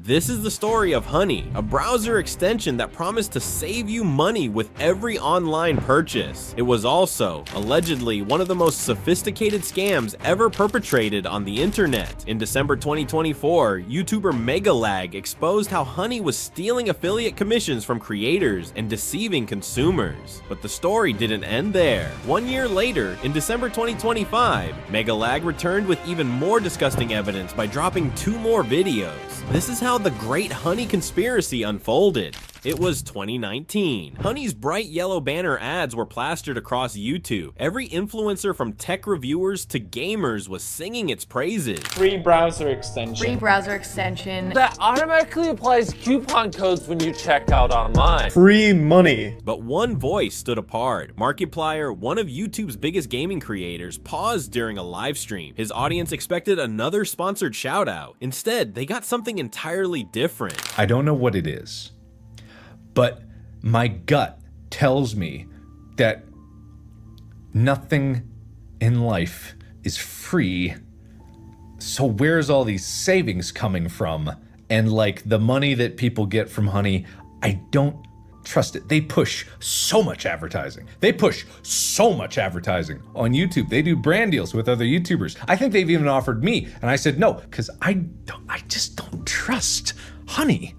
This is the story of Honey, a browser extension that promised to save you money with every online purchase. It was also, allegedly, one of the most sophisticated scams ever perpetrated on the internet. In December 2024, YouTuber MegaLag exposed how Honey was stealing affiliate commissions from creators and deceiving consumers. But the story didn't end there. 1 year later, in December 2025, MegaLag returned with even more disgusting evidence by dropping 2 more videos. This is how the Great Honey Conspiracy unfolded. It was 2019. Honey's bright yellow banner ads were plastered across YouTube. Every influencer from tech reviewers to gamers was singing its praises. Free browser extension. Free browser extension. That automatically applies coupon codes when you check out online. Free money. But one voice stood apart. Markiplier, one of YouTube's biggest gaming creators, paused during a live stream. His audience expected another sponsored shout out. Instead, they got something entirely different. I don't know what it is, but my gut tells me that nothing in life is free. So where's all these savings coming from? And like the money that people get from Honey, I don't trust it. They push so much advertising. They push so much advertising on YouTube. They do brand deals with other YouTubers. I think they've even offered me, and I said no, because I just don't trust Honey.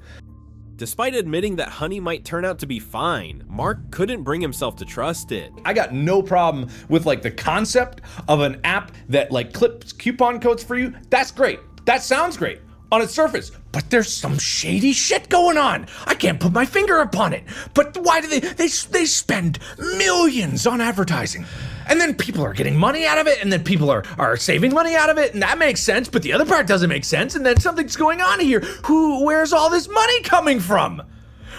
Despite admitting that Honey might turn out to be fine, Mark couldn't bring himself to trust it. I got no problem with like the concept of an app that like clips coupon codes for you. That's great. That sounds great on its surface, but there's some shady shit going on. I can't put my finger upon it. But why do they spend millions on advertising? And then people are getting money out of it, and then people are saving money out of it, and that makes sense, but the other part doesn't make sense, and then something's going on here. Where's all this money coming from?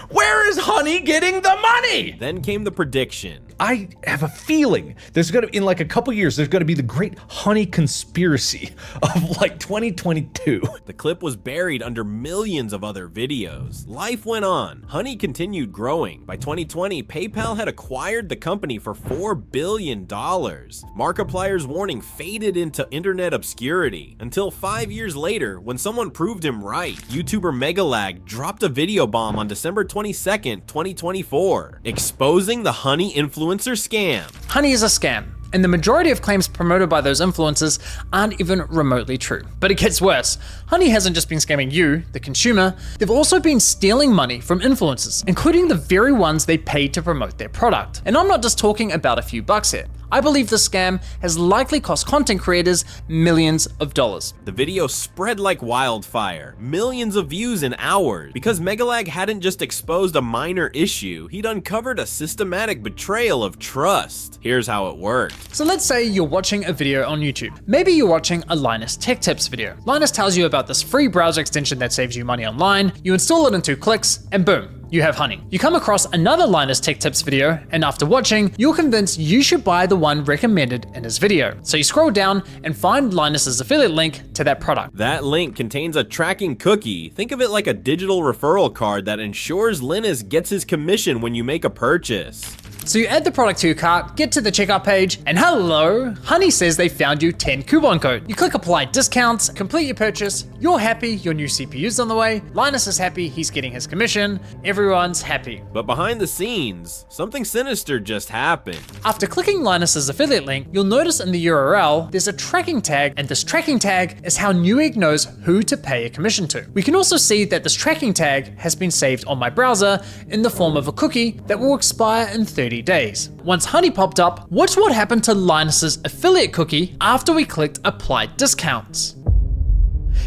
Where is Honey getting the money? Then came the prediction. I have a feeling there's gonna, in like a couple years, there's gonna be the Great Honey Conspiracy of like 2022. The clip was buried under millions of other videos. Life went on. Honey continued growing. By 2020, PayPal had acquired the company for $4 billion. Markiplier's warning faded into internet obscurity until 5 years later when someone proved him right. YouTuber MegaLag dropped a video bomb on December 22nd, 2024, exposing the Honey influencer scam. Honey is a scam, and the majority of claims promoted by those influencers aren't even remotely true. But it gets worse. Honey hasn't just been scamming you, the consumer, they've also been stealing money from influencers, including the very ones they paid to promote their product. And I'm not just talking about a few bucks here. I believe the scam has likely cost content creators millions of dollars. The video spread like wildfire, millions of views in hours. Because MegaLag hadn't just exposed a minor issue, he'd uncovered a systematic betrayal of trust. Here's how it worked. So let's say you're watching a video on YouTube. Maybe you're watching a Linus Tech Tips video. Linus tells you about this free browser extension that saves you money online, you install it in 2 clicks, and boom, you have Honey. You come across another Linus Tech Tips video, and after watching, you're convinced you should buy the one recommended in his video. So you scroll down and find Linus's affiliate link to that product. That link contains a tracking cookie. Think of it like a digital referral card that ensures Linus gets his commission when you make a purchase. So you add the product to your cart, get to the checkout page, and hello, Honey says they found you 10 coupon code. You click apply discounts, complete your purchase, you're happy, your new CPU's on the way, Linus is happy, he's getting his commission, everyone's happy. But behind the scenes, something sinister just happened. After clicking Linus's affiliate link, you'll notice in the URL, there's a tracking tag, and this tracking tag is how Newegg knows who to pay a commission to. We can also see that this tracking tag has been saved on my browser in the form of a cookie that will expire in 30 days. Once Honey popped up, watch what happened to Linus's affiliate cookie after we clicked apply discounts.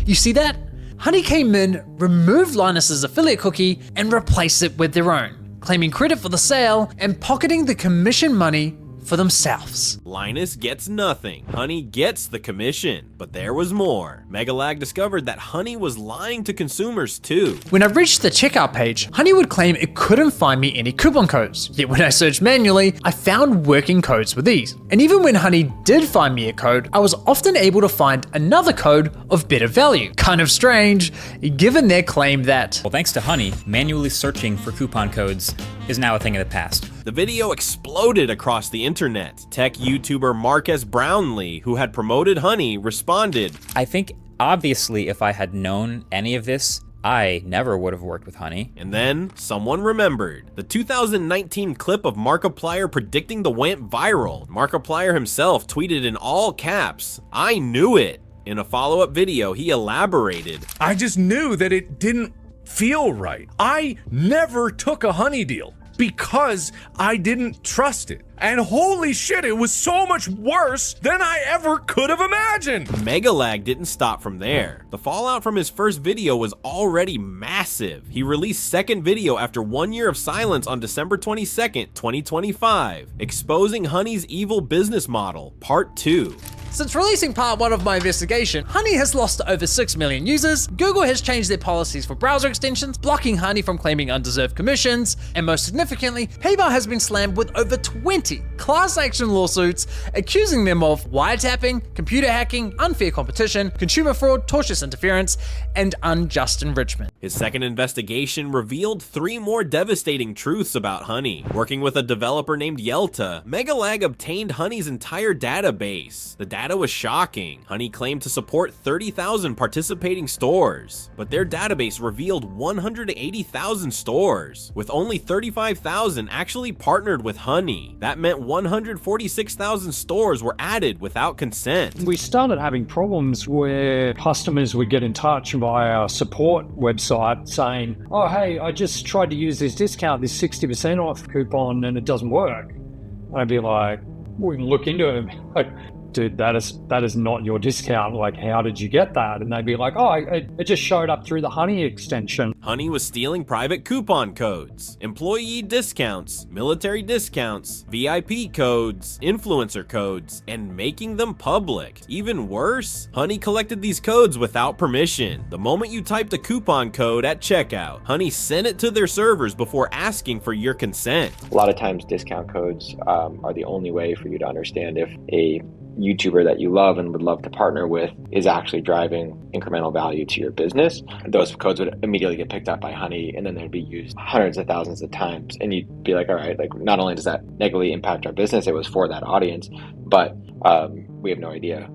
You see that? Honey came in, removed Linus's affiliate cookie, and replaced it with their own, claiming credit for the sale and pocketing the commission money for themselves. Linus gets nothing. Honey gets the commission. But there was more. MegaLag discovered that Honey was lying to consumers too. When I reached the checkout page, Honey would claim it couldn't find me any coupon codes. Yet when I searched manually, I found working codes with these. And even when Honey did find me a code, I was often able to find another code of better value. Kind of strange, given their claim that, well, thanks to Honey, manually searching for coupon codes is now a thing of the past. The video exploded across the internet. Tech YouTuber Marcus Brownlee, who had promoted Honey, responded, I think obviously if I had known any of this, I never would have worked with Honey. And then someone remembered. The 2019 clip of Markiplier predicting the went viral. Markiplier himself tweeted in all caps, "I knew it." In a follow-up video, he elaborated, I just knew that it didn't feel right. I never took a Honey deal because I didn't trust it. And holy shit, it was so much worse than I ever could have imagined. MegaLag didn't stop from there. The fallout from his first video was already massive. He released second video after 1 year of silence on December 22nd, 2025, exposing Honey's evil business model, part 2. Since releasing part 1 of my investigation, Honey has lost over 6 million users, Google has changed their policies for browser extensions, blocking Honey from claiming undeserved commissions, and most significantly, PayPal has been slammed with over 20 class action lawsuits accusing them of wiretapping, computer hacking, unfair competition, consumer fraud, tortious interference, and unjust enrichment. His second investigation revealed 3 more devastating truths about Honey. Working with a developer named Yelta, MegaLag obtained Honey's entire database. The data was shocking. Honey claimed to support 30,000 participating stores, but their database revealed 180,000 stores, with only 35,000 actually partnered with Honey. That meant 146,000 stores were added without consent. We started having problems where customers would get in touch via our support website saying, oh, hey, I just tried to use this discount, this 60% off coupon, and it doesn't work. I'd be like, we can look into it. Like, dude, that is not your discount. Like, how did you get that? And they'd be like, oh, it just showed up through the Honey extension. Honey was stealing private coupon codes, employee discounts, military discounts, VIP codes, influencer codes, and making them public. Even worse, Honey collected these codes without permission. The moment you typed a coupon code at checkout, Honey sent it to their servers before asking for your consent. A lot of times discount codes are the only way for you to understand if a YouTuber that you love and would love to partner with is actually driving incremental value to your business. Those codes would immediately get picked up by Honey, and then they'd be used hundreds of thousands of times. And you'd be like, all right, like not only does that negatively impact our business, it was for that audience, but we have no idea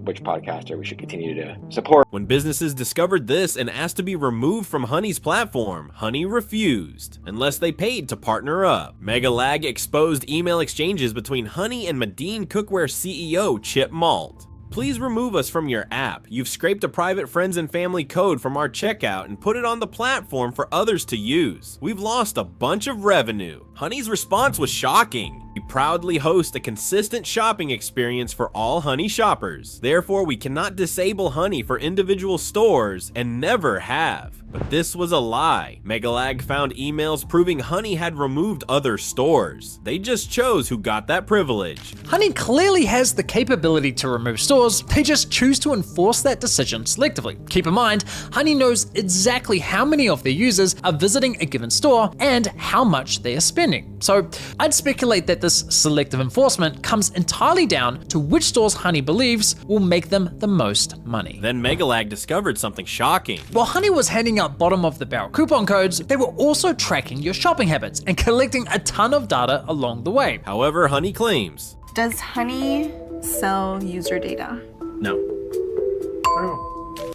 which podcaster we should continue to support. When businesses discovered this and asked to be removed from Honey's platform, Honey refused, unless they paid to partner up. MegaLag exposed email exchanges between Honey and Medine Cookware CEO Chip Malt. Please remove us from your app. You've scraped a private friends and family code from our checkout and put it on the platform for others to use. We've lost a bunch of revenue. Honey's response was shocking. We proudly host a consistent shopping experience for all Honey shoppers. Therefore, we cannot disable Honey for individual stores and never have. But this was a lie. MegaLag found emails proving Honey had removed other stores. They just chose who got that privilege. Honey clearly has the capability to remove stores, they just choose to enforce that decision selectively. Keep in mind, Honey knows exactly how many of their users are visiting a given store and how much they are spending. So I'd speculate that this selective enforcement comes entirely down to which stores Honey believes will make them the most money. Then MegaLag discovered something shocking. While Honey was handing out bottom of the barrel coupon codes, they were also tracking your shopping habits and collecting a ton of data along the way. However, Honey claims, does Honey sell user data? no.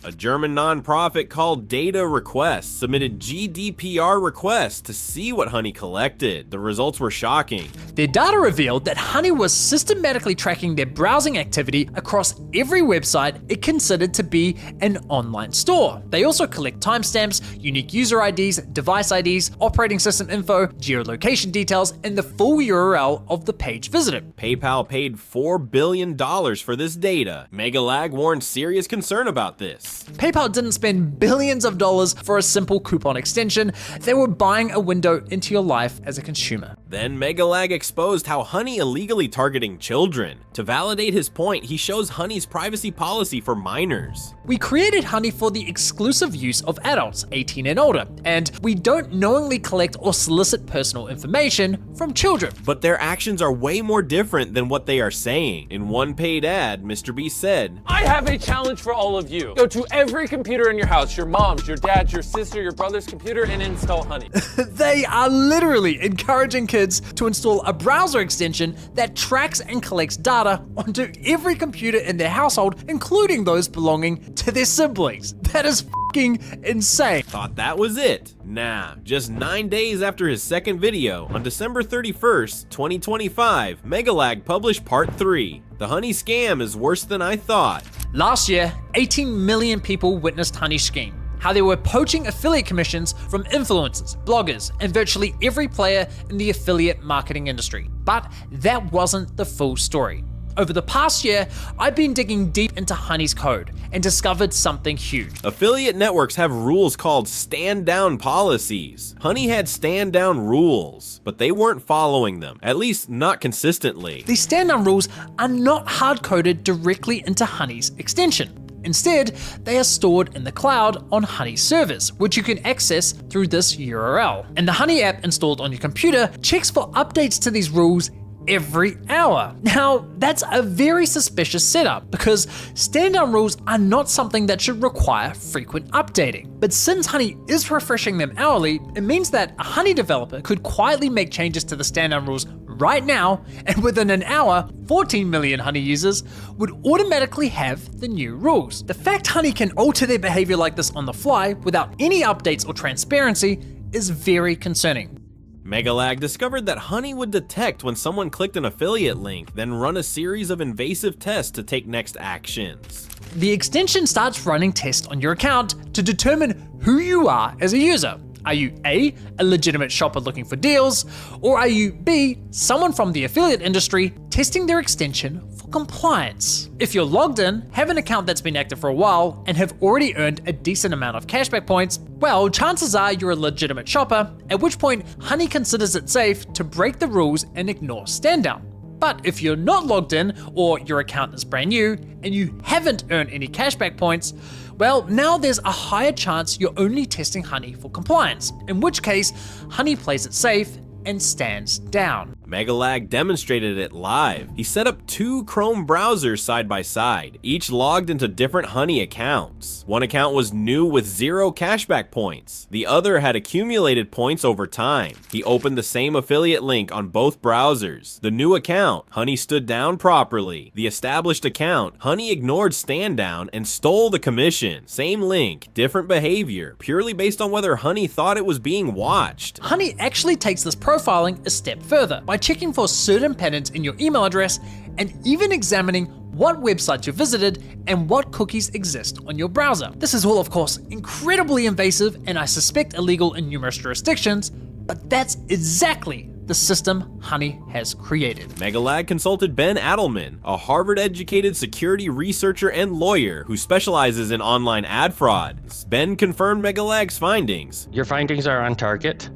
A German nonprofit called Data Request submitted GDPR requests to see what Honey collected. The results were shocking. Their data revealed that Honey was systematically tracking their browsing activity across every website it considered to be an online store. They also collect timestamps, unique user IDs, device IDs, operating system info, geolocation details, and the full URL of the page visited. PayPal paid $4 billion for this data. MegaLag warned serious concern about this. PayPal didn't spend billions of dollars for a simple coupon extension. They were buying a window into your life as a consumer. Then MegaLag exposed how Honey illegally targeting children. To validate his point, he shows Honey's privacy policy for minors. We created Honey for the exclusive use of adults 18 and older, and we don't knowingly collect or solicit personal information from children. But their actions are way more different than what they are saying. In one paid ad, Mr. Beast said, I have a challenge for all of you. Go to every computer in your house, your mom's, your dad's, your sister, your brother's computer, and install Honey. They are literally encouraging kids kids to install a browser extension that tracks and collects data onto every computer in their household, including those belonging to their siblings. That is fucking insane. Thought that was it? Nah, just 9 days after his second video, on December 31st, 2025, MegaLag published part 3. The honey scam is worse than I thought. Last year, 18 million people witnessed Honey's scheme. How they were poaching affiliate commissions from influencers, bloggers, and virtually every player in the affiliate marketing industry. But that wasn't the full story. Over the past year, I've been digging deep into Honey's code and discovered something huge. Affiliate networks have rules called stand-down policies. Honey had stand-down rules, but they weren't following them, at least not consistently. These stand-down rules are not hard-coded directly into Honey's extension. Instead, they are stored in the cloud on Honey's servers, which you can access through this URL. And the Honey app installed on your computer checks for updates to these rules every hour. Now, that's a very suspicious setup because stand-down rules are not something that should require frequent updating. But since Honey is refreshing them hourly, it means that a Honey developer could quietly make changes to the stand-down rules right now, and within an hour, 14 million Honey users would automatically have the new rules. The fact Honey can alter their behavior like this on the fly without any updates or transparency is very concerning. MegaLag discovered that Honey would detect when someone clicked an affiliate link, then run a series of invasive tests to take next actions. The extension starts running tests on your account to determine who you are as a user. Are you A, a legitimate shopper looking for deals, or are you B, someone from the affiliate industry testing their extension for compliance? If you're logged in, have an account that's been active for a while, and have already earned a decent amount of cashback points, well, chances are you're a legitimate shopper, at which point Honey considers it safe to break the rules and ignore stand down. But if you're not logged in, or your account is brand new, and you haven't earned any cashback points, well, now there's a higher chance you're only testing Honey for compliance, in which case, Honey plays it safe and stands down. MegaLag demonstrated it live. He set up 2 Chrome browsers side by side, each logged into different Honey accounts. One account was new with 0 cashback points. The other had accumulated points over time. He opened the same affiliate link on both browsers. The new account, Honey stood down properly. The established account, Honey ignored stand down and stole the commission. Same link, different behavior, purely based on whether Honey thought it was being watched. Honey actually takes this profiling a step further by checking for certain patterns in your email address and even examining what websites you visited and what cookies exist on your browser. This is all, of course, incredibly invasive and I suspect illegal in numerous jurisdictions, but that's exactly the system Honey has created. MegaLag consulted Ben Adelman, a Harvard-educated security researcher and lawyer who specializes in online ad fraud. Ben confirmed MegaLag's findings. Your findings are on target.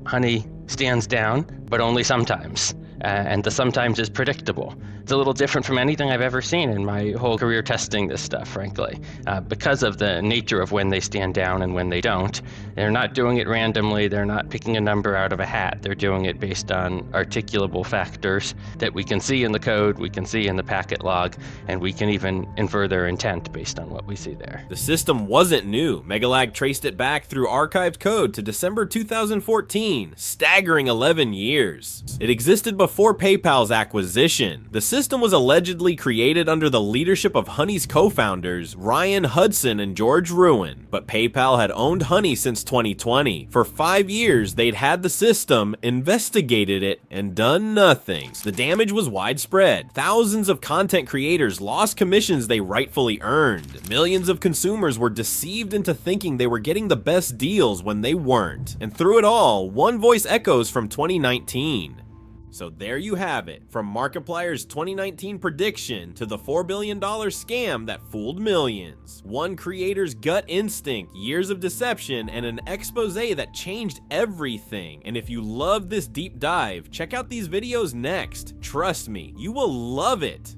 Honey stands down, but only sometimes. And the sometimes is predictable. It's a little different from anything I've ever seen in my whole career testing this stuff, frankly. Because of the nature of when they stand down and when they don't. They're not doing it randomly, they're not picking a number out of a hat. They're doing it based on articulable factors that we can see in the code, we can see in the packet log, and we can even infer their intent based on what we see there. The system wasn't new. MegaLag traced it back through archived code to December 2014, staggering 11 years. It existed before PayPal's acquisition. The system was allegedly created under the leadership of Honey's co-founders, Ryan Hudson and George Ruin, but PayPal had owned Honey since 2020. For 5 years, they'd had the system, investigated it, and done nothing. The damage was widespread. Thousands of content creators lost commissions they rightfully earned. Millions of consumers were deceived into thinking they were getting the best deals when they weren't. And through it all, one voice echoes from 2019. So there you have it, from Markiplier's 2019 prediction to the $4 billion scam that fooled millions. One creator's gut instinct, years of deception, and an expose that changed everything. And if you love this deep dive, check out these videos next. Trust me, you will love it.